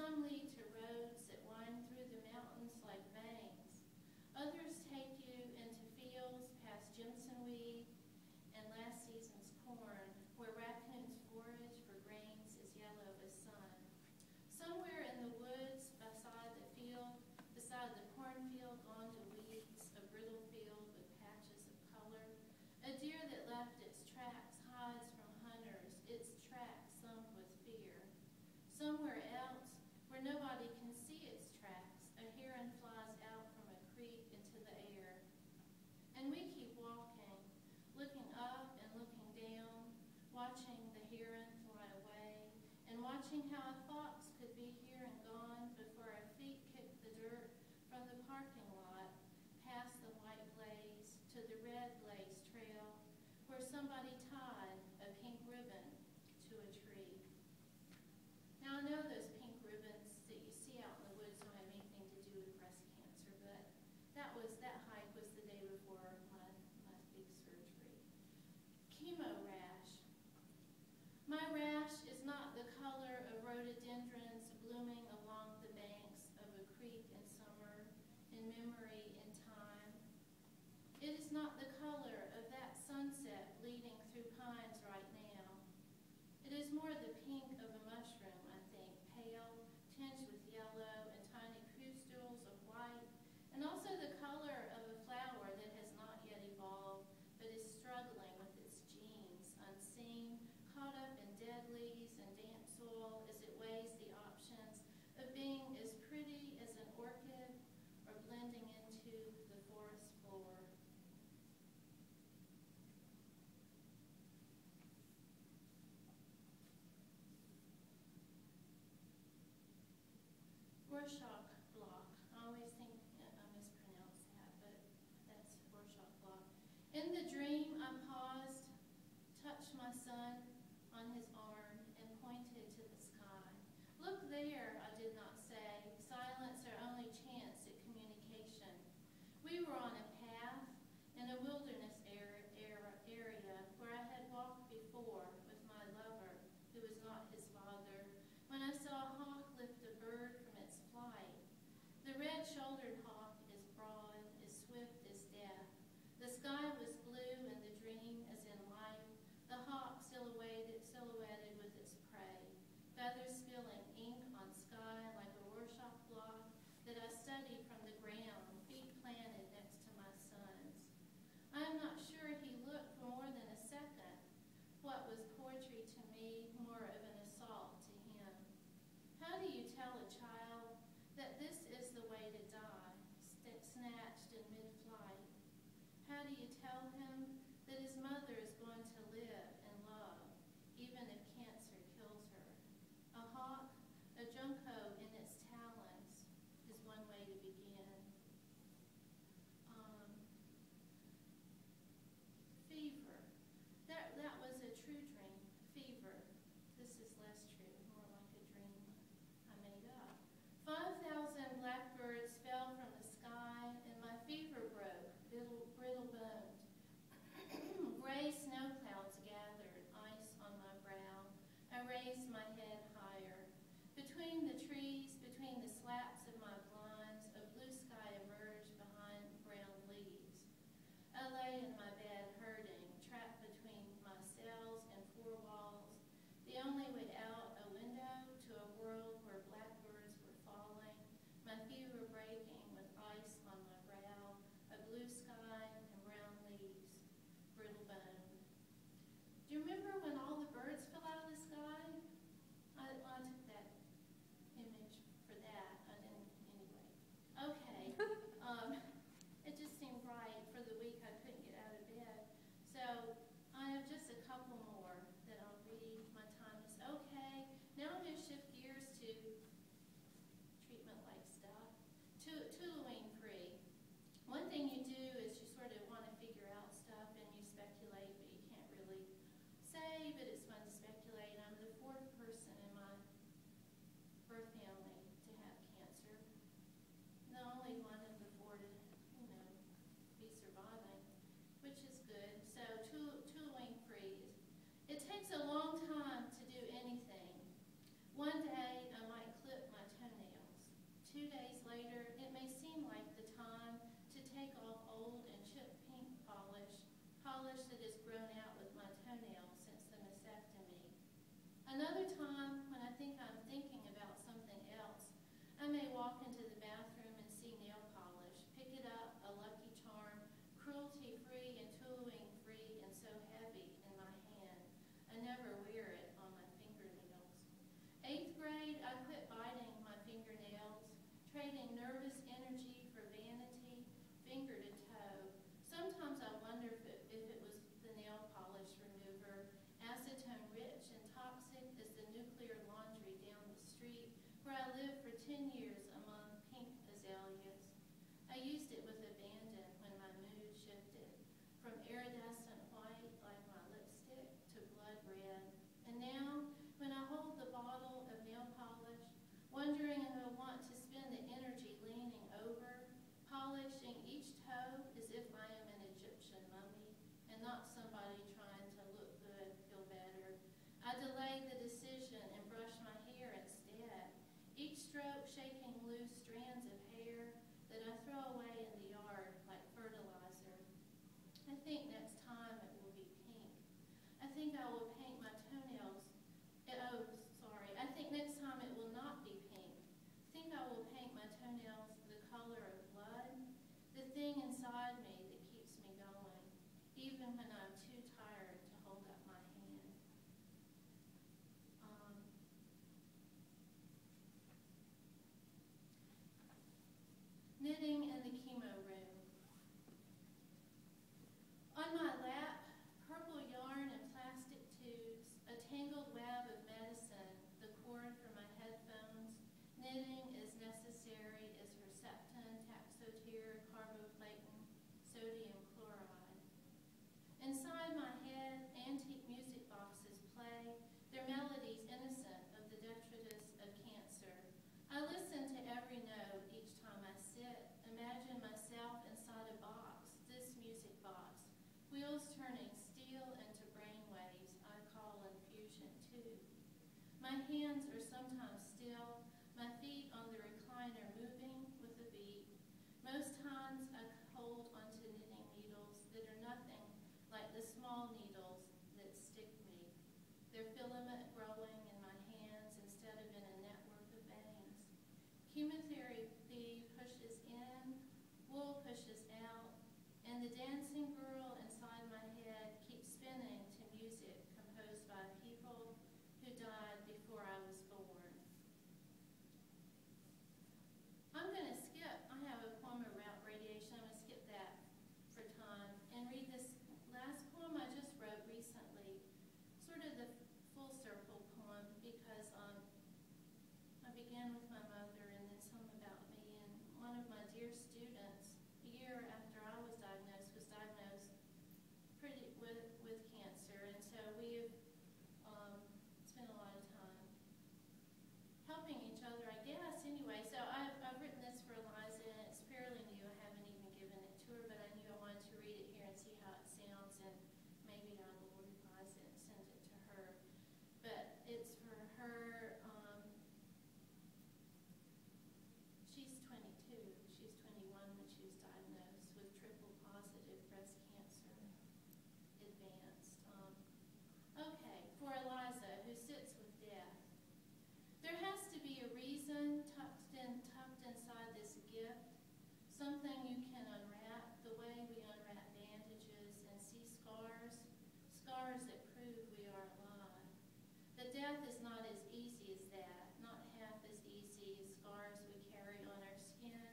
some lead to roads that wind through the mountains like veins. Others take you into fields past Jimson weed and last season's corn, where raccoons forage for grains as yellow as sun. Somewhere in the woods beside the cornfield, gone to weeds, a brittle field with patches of color, a deer that left its tracks hides from hunters, its tracks sunk with fear. Somewhere else, where nobody can see its tracks, a heron flies out from a creek into the air. And we keep walking, looking up and looking down, watching the heron fly away, and watching how a fox could be here and gone before our feet kick the dirt from the parking lot, past the white glaze to the red glaze trail, where somebody tied a pink ribbon to a tree. Now I know those pink ribbons that you see out in the woods don't have anything to do with breast cancer, but that hike was the day before my big surgery. Chemo rash. My rash is not the color of rhododendrons blooming along the banks of a creek in summer, in memory, in time. It is not the color of that sunset bleeding through pines right now. It is more the pink of a mushroom, I think, pale, tinged with yellow and tiny pustules of white, and also the color of a flower that has not yet evolved, but is struggling with its genes, unseen, caught up in dead leaves and damp soil as it weighs the options of being as pretty as an orchid or blending into the forest floor. Rorschach block. I always think I mispronounce that, but that's Rorschach block. In the dream, I paused, touched my son on his arm, and pointed to the sky. Look there, I did not say. Silence our only chance at communication. We were on a path in a wilderness area where I had walked before with my lover, who was not his father, when I saw a hawk lift a bird from its flight. The red-shouldered hawk is broad, as swift as death. The sky was blue in the dream as in life, the hawk silhouetted with its prey, feathers spilling ink on sky like a Rorschach block that I studied from the ground, feet planted next to my son's. I am not sure he looked for more than a second. What was poetry to me, more of an assault to him. How do you tell a child that this is the way to die, snatched in mid-flight? How do you tell him that his mother is going to live and love, even if cancer kills her? A hawk, a junco in its talons, is one way to begin. Fever. That was a true dream. Fever. This is less true, more like a dream I made up. 5,000 blackbirds fell from the sky, and my fever broke, brittle-boned. Gray snow clouds gathered, ice on my brow. I raised my head higher. Between the trees, between the slats of my blinds, a blue sky emerged behind brown leaves. I lay in my bed hurting, trapped between my cells and four walls. The only way out, a window to a world where blackbirds were falling, my fever breaking with ice on my brow, a blue sky and brown leaves, brittle bone. Do you remember when all the birds fell out of the sky? I took that image for that. I didn't anyway. Okay. It just seemed right for the week I couldn't get out of bed. So I have just a couple more that I'll read. My time is okay. Now I'm going to shift gears to treatment-like stuff. Toluene-free. One thing you do is you sort of want to figure out stuff and you speculate, but you can't really say My hands are sometimes still, my feet on the recliner moving with a beat. Most times I hold onto knitting needles that are nothing like the small needles that stick me. Their filament growing in my hands instead of in a network of veins. Chemotherapy pushes in, wool pushes out, and the dancing girl inside my head keeps spinning to music composed by people who died before I was born. I'm going to skip, I have a poem about radiation, I'm going to skip that for time and read this last poem I just wrote recently, sort of the full circle poem, because I began with my mother and then some about me, and one of my dear students, a year after I was diagnosed with cancer, and so we've spent a lot of time helping each other, I guess. Anyway, so I've written this for Eliza, and it's fairly new. I haven't even given it to her, but I knew I wanted to read it here and see how it sounds, and maybe I will revise it and send it to her. But it's for her. She's 22. She was 21 when she was diagnosed with triple positive breast cancer, advanced. Okay, for Eliza, who sits with death. There has to be a reason tucked inside this gift, something you can unwrap the way we unwrap bandages and see scars that prove we are alive. But death is not as easy as that, not half as easy as scars we carry on our skin.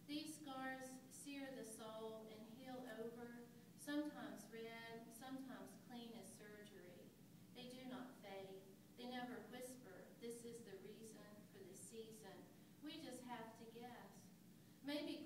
These scars sear the soul and heal over, sometimes red, sometimes clean as surgery. They do not fade. They never whisper, this is the reason for the season. We just have to guess. Maybe